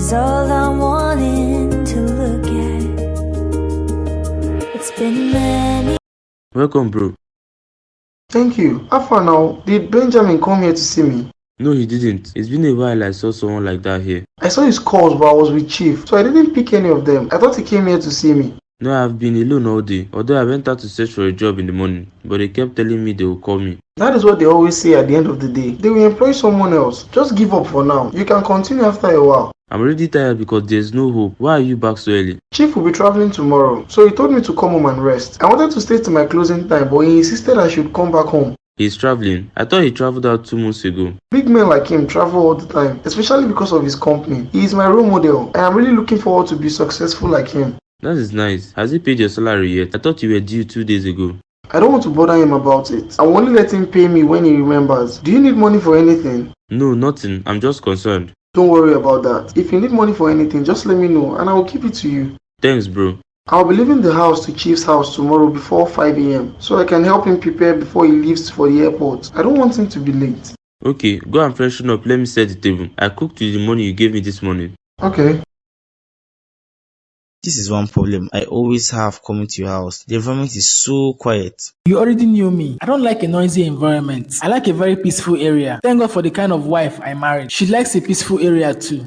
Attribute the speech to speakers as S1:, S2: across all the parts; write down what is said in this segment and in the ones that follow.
S1: is all I'm wanting to look at. It's been many.
S2: Welcome, bro.
S3: Thank you. How far now? Did Benjamin come here to see me?
S2: No, he didn't. It's been a while I saw someone like that here.
S3: I saw his calls, but I was with Chief, so I didn't pick any of them. I thought he came here to see me.
S2: No, I've been alone all day. Although I went out to search for a job in the morning, but they kept telling me they will call me.
S3: That is what they always say at the end of the day. They will employ someone else. Just give up for now. You can continue after a while.
S2: I'm already tired because there's no hope. Why are you back so early?
S3: Chief will be traveling tomorrow, so he told me to come home and rest. I wanted to stay till my closing time, but he insisted I should come back home.
S2: He's traveling. I thought he traveled out 2 months ago.
S3: Big men like him travel all the time, especially because of his company. He is my role model. I am really looking forward to be successful like him.
S2: That is nice. Has he paid your salary yet? I thought you were due 2 days ago.
S3: I don't want to bother him about it. I will only let him pay me when he remembers. Do you need money for anything?
S2: No, nothing. I'm just concerned.
S3: Don't worry about that. If you need money for anything, just let me know and I will keep it to you.
S2: Thanks, bro.
S3: I'll be leaving the house to Chief's house tomorrow before 5 a.m. so I can help him prepare before he leaves for the airport. I don't want him to be late.
S2: Okay, go and freshen up. Let me set the table. I cooked with the money you gave me this morning.
S3: Okay.
S4: This is one problem I always have coming to your house. The environment is so quiet.
S5: You already knew me. I don't like a noisy environment. I like a very peaceful area. Thank God for the kind of wife I married. She likes a peaceful area too.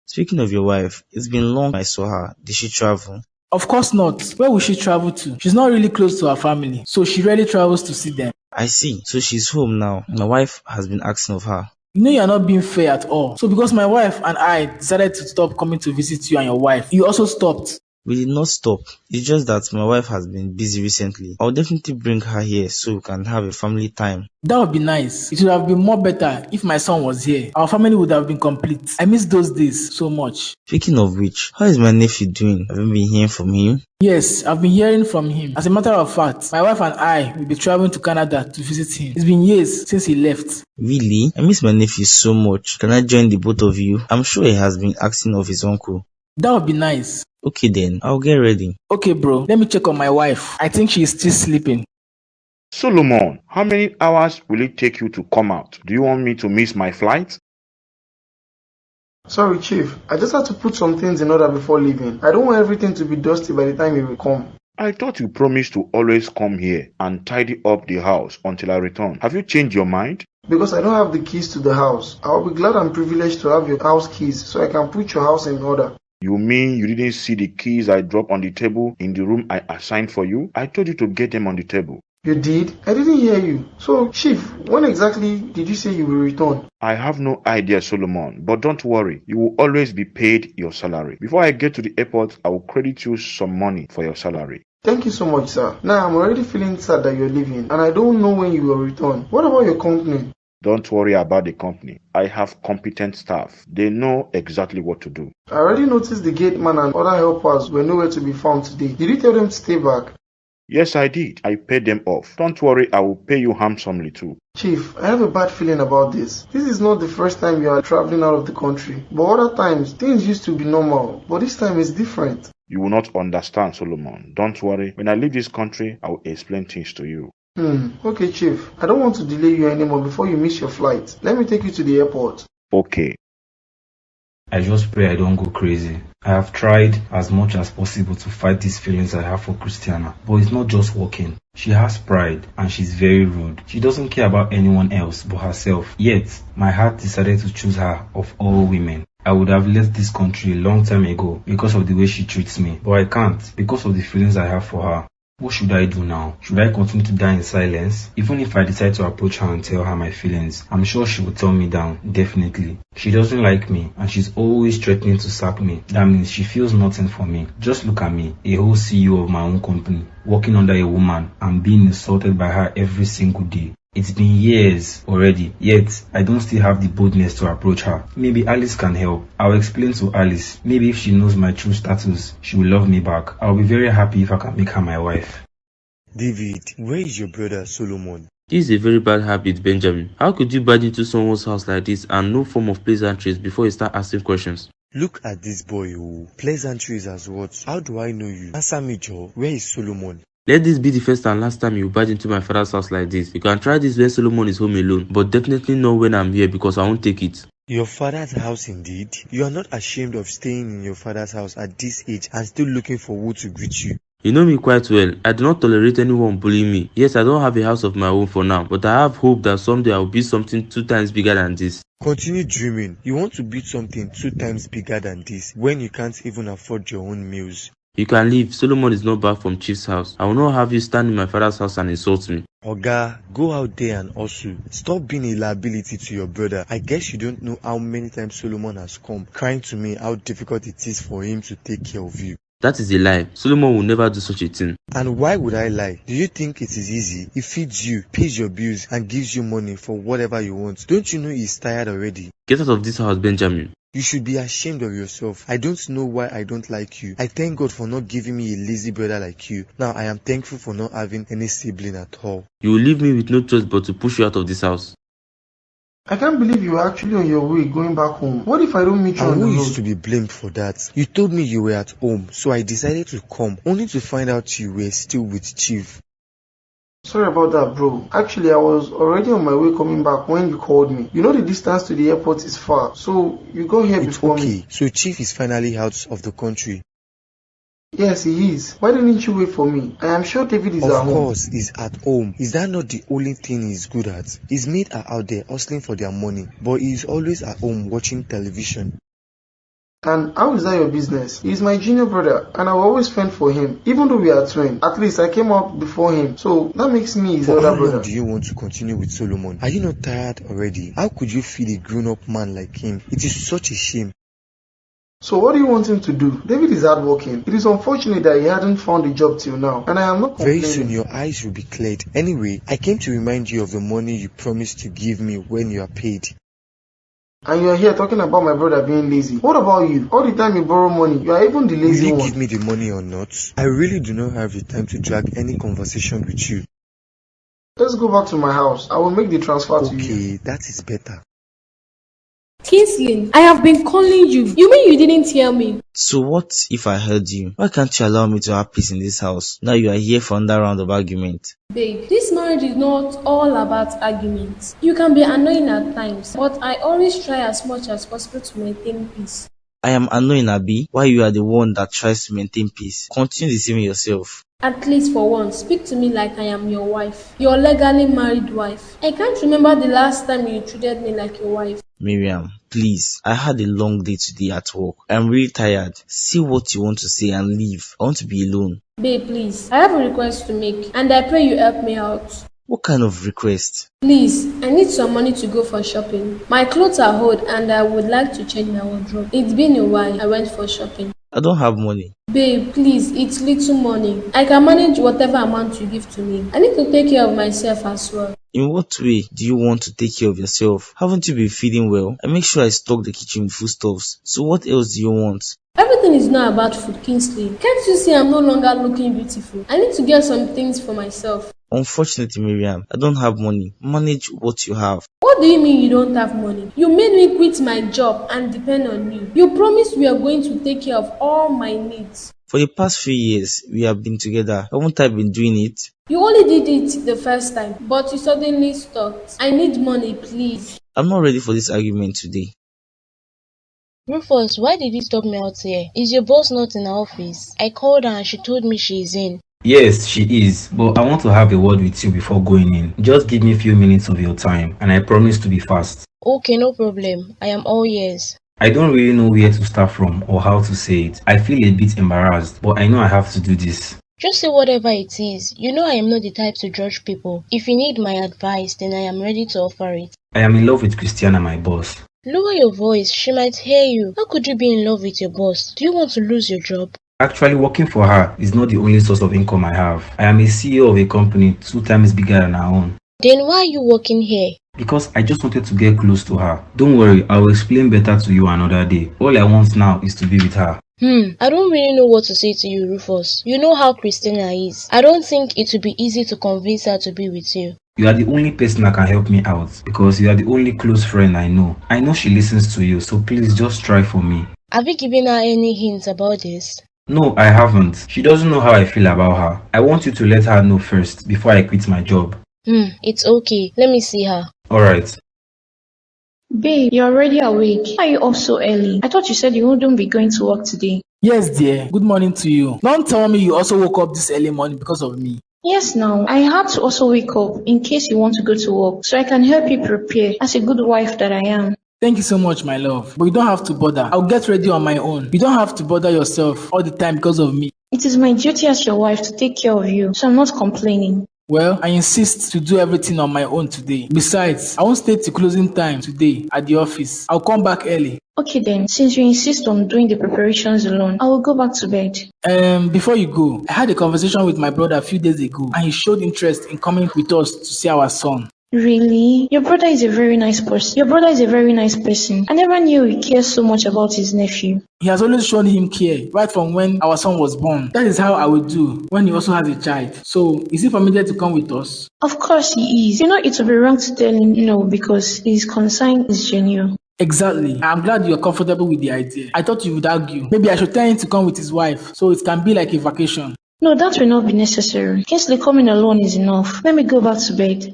S4: Speaking of your wife, it's been long I saw her. Did she travel?
S5: Of course not. Where will she travel to? She's not really close to her family, so she rarely travels to see them.
S4: I see. So she's home now. My wife has been asking of her.
S5: You know you are not being fair at all. So because my wife and I decided to stop coming to visit you and your wife, you also stopped.
S4: We did not stop. It's just that my wife has been busy recently. I'll definitely bring her here so we can have a family time.
S5: That would be nice. It would have been more better if my son was here. Our family would have been complete. I miss those days so much.
S4: Speaking of which, how is my nephew doing? Have you been hearing from him?
S5: Yes, I've been hearing from him. As a matter of fact, my wife and I will be traveling to Canada to visit him. It's been years since he left.
S4: Really? I miss my nephew so much. Can I join the both of you? I'm sure he has been asking of his uncle.
S5: That would be nice.
S4: Okay then, I'll get ready.
S5: Okay bro, let me check on my wife. I think she is still sleeping.
S6: Solomon, how many hours will it take you to come out? Do you want me to miss my flight?
S3: Sorry, Chief. I just had to put some things in order before leaving. I don't want everything to be dusty by the time you will come.
S6: I thought you promised to always come here and tidy up the house until I return. Have you changed your mind?
S3: Because I don't have the keys to the house. I'll be glad and privileged to have your house keys so I can put your house in order.
S6: You mean you didn't see the keys I dropped on the table in the room I assigned for you? I told you to get them on the table.
S3: You did? I didn't hear you. So, Chief, when exactly did you say you will return?
S6: I have no idea, Solomon, but don't worry. You will always be paid your salary. Before I get to the airport, I will credit you some money for your salary.
S3: Thank you so much, sir. Now, I'm already feeling sad that you're leaving, and I don't know when you will return. What about your company?
S6: Don't worry about the company. I have competent staff. They know exactly what to do.
S3: I already noticed the gate man and other helpers were nowhere to be found today. Did you tell them to stay back?
S6: Yes, I did. I paid them off. Don't worry, I will pay you handsomely too.
S3: Chief, I have a bad feeling about this. This is not the first time you are traveling out of the country. But other times, things used to be normal. But this time is different.
S6: You will not understand, Solomon. Don't worry. When I leave this country, I will explain things to you.
S3: Okay, Chief. I don't want to delay you anymore before you miss your flight. Let me take you to the airport.
S6: Okay.
S7: I just pray I don't go crazy. I have tried as much as possible to fight these feelings I have for Christiana, but it's not just working. She has pride and she's very rude. She doesn't care about anyone else but herself. Yet, my heart decided to choose her of all women. I would have left this country a long time ago because of the way she treats me, but I can't because of the feelings I have for her. What should I do now? Should I continue to die in silence? Even if I decide to approach her and tell her my feelings, I'm sure she will turn me down, definitely. She doesn't like me and she's always threatening to sack me. That means she feels nothing for me. Just look at me, a whole CEO of my own company, working under a woman and being insulted by her every single day. It's been years already, yet I don't still have the boldness to approach her. Maybe Alice can help. I'll explain to Alice. Maybe if she knows my true status, she will love me back. I'll be very happy if I can make her my wife.
S8: David, where is your brother Solomon?
S2: This is a very bad habit, Benjamin. How could you barge into someone's house like this and no form of pleasantries before you start asking questions?
S8: Look at this boy, oh. Pleasantries as what? How do I know you? Answer me, Joe. Where is Solomon?
S2: Let this be the first and last time you barge into my father's house like this. You can try this when Solomon is home alone, but definitely not when I'm here because I won't take it.
S8: Your father's house indeed? You are not ashamed of staying in your father's house at this age and still looking for who to greet you.
S2: You know me quite well. I do not tolerate anyone bullying me. Yes, I don't have a house of my own for now, but I have hope that someday I will build something 2 times bigger than this.
S8: Continue dreaming. You want to build something 2 times bigger than this when you can't even afford your own meals.
S2: You can leave. Solomon is not back from Chief's house. I will not have you stand in my father's house and insult me.
S8: Oga, go out there and hustle. Stop being a liability to your brother. I guess you don't know how many times Solomon has come crying to me how difficult it is for him to take care of you.
S2: That is a lie. Solomon will never do such a thing.
S8: And why would I lie? Do you think it is easy? He feeds you, pays your bills, and gives you money for whatever you want. Don't you know he's tired already?
S2: Get out of this house, Benjamin.
S8: You should be ashamed of yourself. I don't know why I don't like you. I thank God for not giving me a lazy brother like you. Now I am thankful for not having any sibling at all.
S2: You will leave me with no choice but to push you out of this house.
S3: I can't believe you were actually on your way going back home. What if I don't meet you on
S8: And
S3: the
S8: who
S3: road?
S8: used to be blamed for that? You told me you were at home, so I decided to come, only to find out you were still with Chief.
S3: Sorry about that, bro. Actually, I was already on my way coming back when you called me. You know the distance to the airport is far, so you got here
S8: It's
S3: before
S8: okay.
S3: me.
S8: So Chief is finally out of the country.
S3: Yes, he is. Why didn't you wait for me? I am sure David is at
S8: Of
S3: home.
S8: course, he's at home. Is that not the only thing he's good at? His mates are out there hustling for their money, but he is always at home watching television.
S3: And how is that your business? He is my junior brother, and I will always fend for him, even though we are twins. At least I came out before him, so that makes me his
S8: For
S3: older
S8: how long
S3: brother.
S8: do you want to continue with Solomon? Are you not tired already? How could you feel a grown-up man like him? It is such a shame.
S3: So what do you want him to do? David is hardworking. It is unfortunate that he hadn't found a job till now, and I am not
S8: Very
S3: complaining.
S8: soon your eyes will be cleared. Anyway, I came to remind you of the money you promised to give me when you are paid.
S3: And you are here talking about my brother being lazy. What about you? All the time you borrow money, you are even the
S8: Will
S3: lazy
S8: you
S3: one.
S8: give me the money or not? I really do not have the time to drag any conversation with you.
S3: Let's go back to my house. I will make the transfer to you.
S8: Okay, that is better.
S9: Kinsley, I have been calling you. You mean you didn't hear me?
S4: So what if I heard you? Why can't you allow me to have peace in this house? Now you are here for another round of argument.
S9: Babe, this marriage is not all about arguments. You can be annoying at times, but I always try as much as possible to maintain peace.
S4: I am annoying, Abi, while you are the one that tries to maintain peace. Continue deceiving yourself.
S9: At least for once, speak to me like I am your wife. Your legally married wife. I can't remember the last time you treated me like your wife.
S4: Miriam, please. I had a long day today at work. I'm really tired. Say what you want to say and leave. I want to be alone.
S9: Babe, please. I have a request to make, and I pray you help me out.
S4: What kind of request?
S9: Please, I need some money to go for shopping. My clothes are old and I would like to change my wardrobe. It's been a while I went for shopping.
S4: I don't have money.
S9: Babe, please, it's little money. I can manage whatever amount you give to me. I need to take care of myself as well.
S4: In what way do you want to take care of yourself? Haven't you been feeding well? I make sure I stock the kitchen with foodstuffs. So what else do you want?
S9: Everything is not about food, Kingsley. Can't you see I'm no longer looking beautiful? I need to get some things for myself.
S4: Unfortunately, Miriam, I don't have money. Manage what you have.
S9: What do you mean you don't have money? You made me quit my job and depend on you. You promised we are going to take care of all my needs.
S4: For the past few years, we have been together. Haven't I been doing it?
S9: You only did it the first time, but you suddenly stopped. I need money, please.
S4: I'm not ready for this argument today.
S10: Rufus, why did you stop me out here? Is your boss not in the office? I called her and she told me she is in.
S7: Yes, she is, but I want to have a word with you before going in. Just give me a few minutes of your time, and I promise to be fast.
S10: Okay, no problem. I am all ears.
S7: I don't really know where to start from or how to say it. I feel a bit embarrassed, but I know I have to do this.
S10: Just say whatever it is. You know I am not the type to judge people. If you need my advice, then I am ready to offer it.
S7: I am in love with Christiana, my boss.
S10: Lower your voice. She might hear you. How could you be in love with your boss? Do you want to lose your job?
S7: Actually, working for her is not the only source of income I have. I am a CEO of a company 2 times bigger than our own.
S10: Then why are you working here?
S7: Because I just wanted to get close to her. Don't worry, I will explain better to you another day. All I want now is to be with her.
S10: I don't really know what to say to you, Rufus. You know how Christiana is. I don't think it will be easy to convince her to be with you.
S7: You are the only person that can help me out because you are the only close friend I know. I know she listens to you, so please just try for me.
S10: Have you given her any hints about this?
S7: No, I haven't. She doesn't know how I feel about her. I want you to let her know first before I quit my job.
S10: It's okay. Let me see her.
S7: Alright.
S11: Babe, you're already awake. Why are you up so early? I thought you said you wouldn't be going to work today.
S5: Yes, dear. Good morning to you. Don't tell me you also woke up this early morning because of me.
S11: Yes, now, I had to also wake up in case you want to go to work, so I can help you prepare as a good wife that I am.
S5: Thank you so much, my love. But you don't have to bother. I'll get ready on my own. You don't have to bother yourself all the time because of me.
S11: It is my duty as your wife to take care of you, so I'm not complaining.
S5: Well, I insist to do everything on my own today. Besides, I won't stay till closing time today at the office. I'll come back early.
S11: Okay then, since you insist on doing the preparations alone, I will go back to bed.
S5: Before you go, I had a conversation with my brother a few days ago, and he showed interest in coming with us to see our son.
S11: Really? Your brother is a very nice person. I never knew he cares so much about his nephew.
S5: He has always shown him care right from when our son was born. That is how I will do when he also has a child. So, is he permitted to come with us?
S11: Of course he is. You know it would be wrong to tell him no because his concern is genuine.
S5: Exactly. I'm glad you're comfortable with the idea. I thought you would argue. Maybe I should tell him to come with his wife so it can be like a vacation.
S11: No, that will not be necessary. Kingsley coming alone is enough. Let me go back to bed.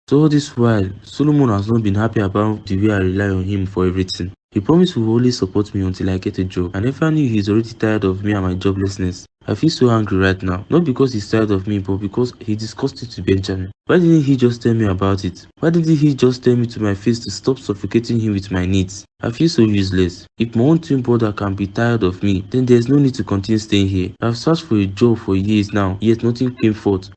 S2: So all this while, Solomon has not been happy about the way I rely on him for everything. He promised he will always support me until I get a job. I never knew he's already tired of me and my joblessness. I feel so angry right now. Not because he's tired of me, but because he discussed it to Benjamin. Why didn't he just tell me about it? Why didn't he just tell me to my face to stop suffocating him with my needs? I feel so useless. If my own twin brother can be tired of me, then there's no need to continue staying here. I've searched for a job for years now, yet nothing came forth.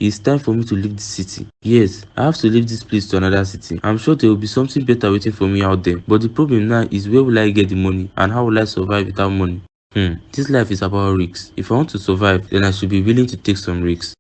S2: It's time for me to leave this city. Yes, I have to leave this place to another city. I'm sure there will be something better waiting for me out there. But the problem now is where will I get the money and how will I survive without money? This life is about risks. If I want to survive, then I should be willing to take some risks.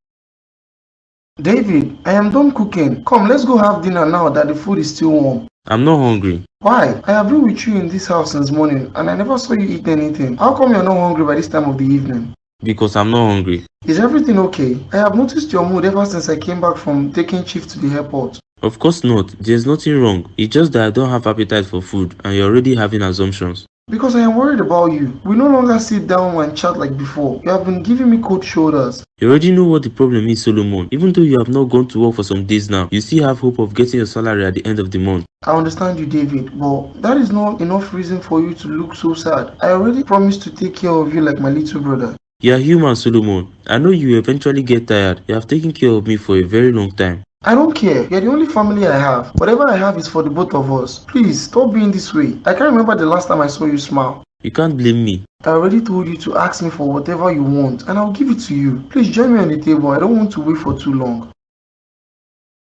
S3: David, I am done cooking. Come, let's go have dinner now that the food is still warm.
S2: I'm not hungry.
S3: Why? I have been with you in this house since morning and I never saw you eat anything. How come you're not hungry by this time of the evening?
S2: Because I'm not hungry.
S3: Is everything okay? I have noticed your mood ever since I came back from taking shift to the airport.
S2: Of course not. There's nothing wrong. It's just that I don't have appetite for food and you're already having assumptions.
S3: Because I am worried about you. We no longer sit down and chat like before. You have been giving me cold shoulders.
S2: You already know what the problem is, Solomon. Even though you have not gone to work for some days now, you still have hope of getting your salary at the end of the month.
S3: I understand you, David, but that is not enough reason for you to look so sad. I already promised to take care of you like my little brother.
S2: You are human, Solomon. I know you will eventually get tired. You have taken care of me for a very long time.
S3: I don't care. You're the only family I have. Whatever I have is for the both of us. Please, stop being this way. I can't remember the last time I saw you smile.
S2: You can't blame me.
S3: I already told you to ask me for whatever you want, and I'll give it to you. Please join me on the table. I don't want to wait for too long.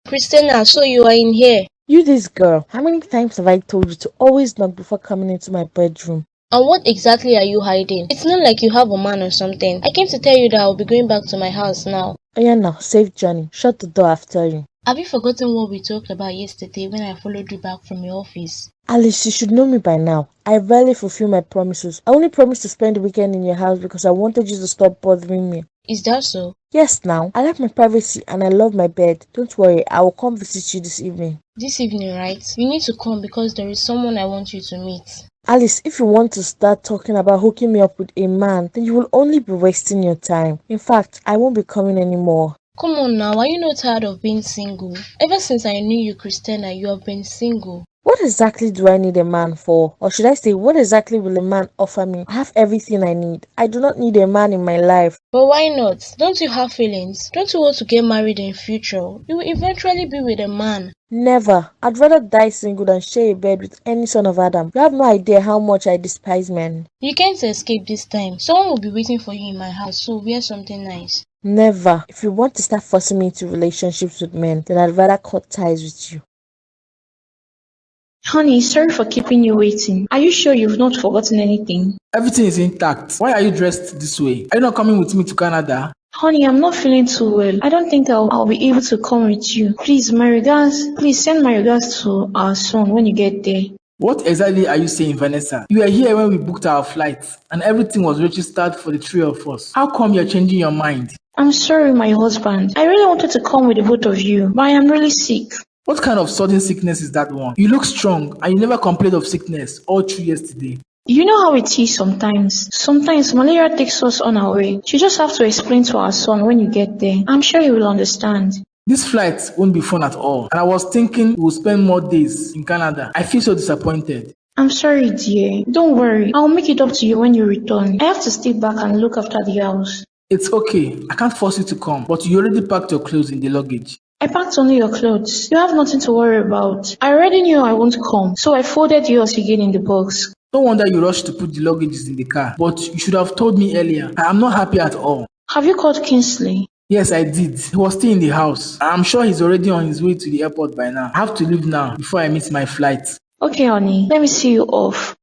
S10: Christiana, so you are in here.
S12: You this girl, how many times have I told you to always knock before coming into my bedroom?
S10: And what exactly are you hiding? It's not like you have a man or something. I came to tell you that I'll be going back to my house now.
S12: Oh yeah, now, safe journey. Shut the door after you.
S10: Have you forgotten what we talked about yesterday when I followed you back from your office?
S12: Alice, you should know me by now. I rarely fulfill my promises. I only promised to spend the weekend in your house because I wanted you to stop bothering me.
S10: Is that so?
S12: Yes, now. I like my privacy and I love my bed. Don't worry, I will come visit you this evening.
S10: This evening, right? You need to come because there is someone I want you to meet.
S12: Alice, if you want to start talking about hooking me up with a man, then you will only be wasting your time. In fact, I won't be coming anymore.
S10: Come on now, are you not tired of being single? Ever since I knew you, Christiana, you have been single.
S12: What exactly do I need a man for? Or should I say, what exactly will a man offer me? I have everything I need. I do not need a man in my life.
S10: But why not? Don't you have feelings? Don't you want to get married in future? You will eventually be with a man.
S12: Never. I'd rather die single than share a bed with any son of Adam. You have no idea how much I despise men.
S10: You can't escape this time. Someone will be waiting for you in my house, so wear something nice.
S12: Never. If you want to start forcing me into relationships with men, then I'd rather cut ties with you.
S11: Honey, sorry for keeping you waiting. Are you sure you've not forgotten anything?
S5: Everything is intact. Why are you dressed this way? Are you not coming with me to Canada?
S11: Honey, I'm not feeling too well. I don't think I'll be able to come with you. Please, my regards. Please send my regards to our son when you get there.
S5: What exactly are you saying, Vanessa? You were here when we booked our flights and everything was registered for the three of us. How come you're changing your mind?
S11: I'm sorry, my husband. I really wanted to come with the both of you, but I am really sick.
S5: What kind of sudden sickness is that one? You look strong and you never complained of sickness all through yesterday.
S11: You know how it is sometimes. Sometimes malaria takes us on our way. You just have to explain to our son when you get there. I'm sure he will understand.
S5: This flight won't be fun at all, and I was thinking we'll spend more days in Canada. I feel so disappointed.
S11: I'm sorry, dear. Don't worry. I'll make it up to you when you return. I have to stay back and look after the house.
S5: It's okay. I can't force you to come, but you already packed your clothes in the luggage.
S11: I packed only your clothes. You have nothing to worry about. I already knew I won't come, so I folded yours again in the box.
S5: No wonder you rushed to put the luggages in the car, but you should have told me earlier. I am not happy at all.
S11: Have you called Kingsley?
S5: Yes, I did. He was still in the house. I'm sure he's already on his way to the airport by now. I have to leave now before I miss my flight.
S11: Okay, honey. Let me see you off.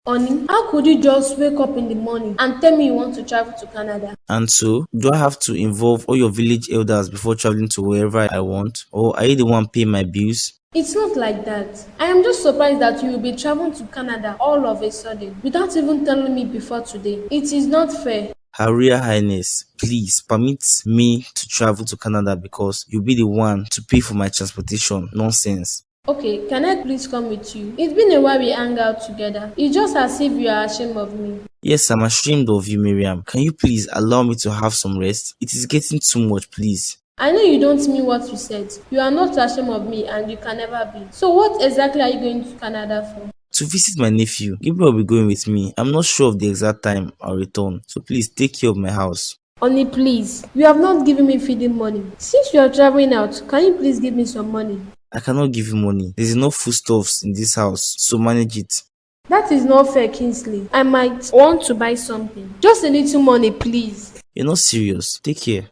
S9: Honey, how could you just wake up in the morning and tell me you want to travel to Canada?
S4: And so, do I have to involve all your village elders before traveling to wherever I want? Or are you the one paying my bills?
S9: It's not like that. I am just surprised that you will be traveling to Canada all of a sudden without even telling me before today. It is not fair.
S4: Her Royal Highness, please permit me to travel to Canada because you'll be the one to pay for my transportation. Nonsense.
S9: Okay, can I please come with you? It's been a while we hang out together. It's just as if you are ashamed of me.
S4: Yes, I'm ashamed of you, Miriam. Can you please allow me to have some rest? It is getting too much, please.
S9: I know you don't mean what you said. You are not ashamed of me and you can never be. So what exactly are you going to Canada for?
S4: To visit my nephew. Gabriel will be going with me. I'm not sure of the exact time I'll return. So please take care of my house.
S9: Honey, please. You have not given me feeding money. Since you are traveling out, can you please give me some money?
S4: I cannot give you money. There's enough foodstuffs in this house, so manage it.
S9: That is not fair, Kingsley. I might want to buy something. Just a little money, please.
S4: You're not serious. Take care.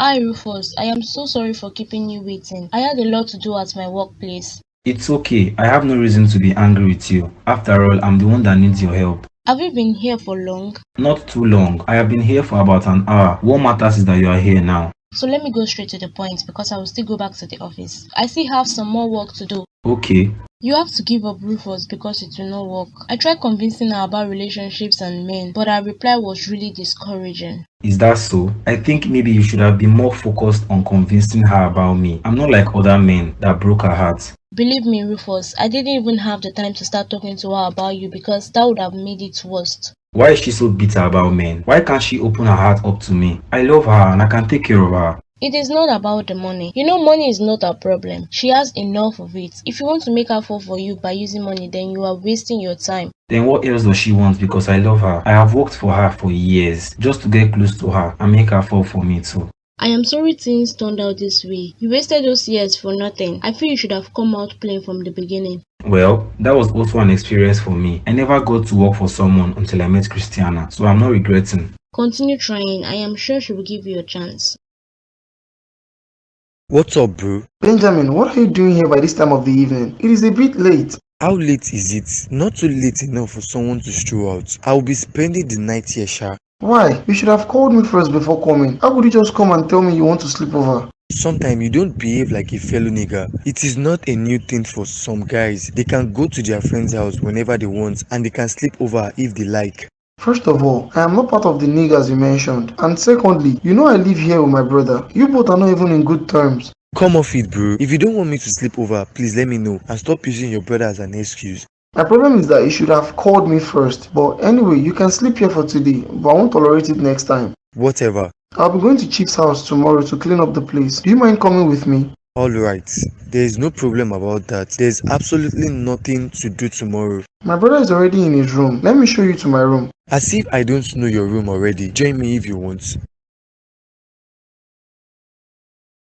S10: Hi Rufus, I am so sorry for keeping you waiting. I had a lot to do at my workplace.
S7: It's okay. I have no reason to be angry with you. After all, I'm the one that needs your help.
S10: Have you been here for long?
S7: Not too long. I have been here for about an hour. What matters is that you are here now.
S10: So let me go straight to the point because I will still go back to the office. I still have some more work to do.
S7: Okay.
S10: You have to give up Rufus because it will not work. I tried convincing her about relationships and men, but her reply was really discouraging.
S7: Is that so? I think maybe you should have been more focused on convincing her about me. I'm not like other men that broke her heart.
S10: Believe me, Rufus, I didn't even have the time to start talking to her about you because that would have made it worse.
S7: Why is she so bitter about men? Why can't she open her heart up to me? I love her and I can take care of her.
S10: It is not about the money. You know, money is not a problem. She has enough of it. If you want to make her fall for you by using money, then you are wasting your time.
S7: Then what else does she want? Because I love her. I have worked for her for years just to get close to her and make her fall for me too.
S10: I am sorry things turned out this way. You wasted those years for nothing. I feel you should have come out playing from the beginning.
S7: Well, that was also an experience for me. I never got to work for someone until I met Christiana, so I'm not regretting.
S10: Continue trying. I am sure she will give you a chance.
S8: What's up, bro?
S3: Benjamin, what are you doing here by this time of the evening? It is a bit late.
S8: How late is it? Not too late enough for someone to stroll out. I will be spending the night here, Sha.
S3: Why? You should have called me first before coming. How could you just come and tell me you want to sleep over?
S8: Sometimes you don't behave like a fellow nigga. It is not a new thing for some guys. They can go to their friend's house whenever they want and they can sleep over if they like.
S3: First of all, I am not part of the niggas you mentioned. And secondly, you know I live here with my brother. You both are not even in good terms.
S8: Come off it, bro. If you don't want me to sleep over, please let me know and stop using your brother as an excuse.
S3: My problem is that you should have called me first. But anyway, you can sleep here for today, but I won't tolerate it next time.
S8: Whatever.
S3: I'll be going to Chief's house tomorrow to clean up the place. Do you mind coming with me?
S8: Alright, there is no problem about that. There's absolutely nothing to do tomorrow.
S3: My brother is already in his room. Let me show you to my room.
S8: As if I don't know your room already. Join me if you want.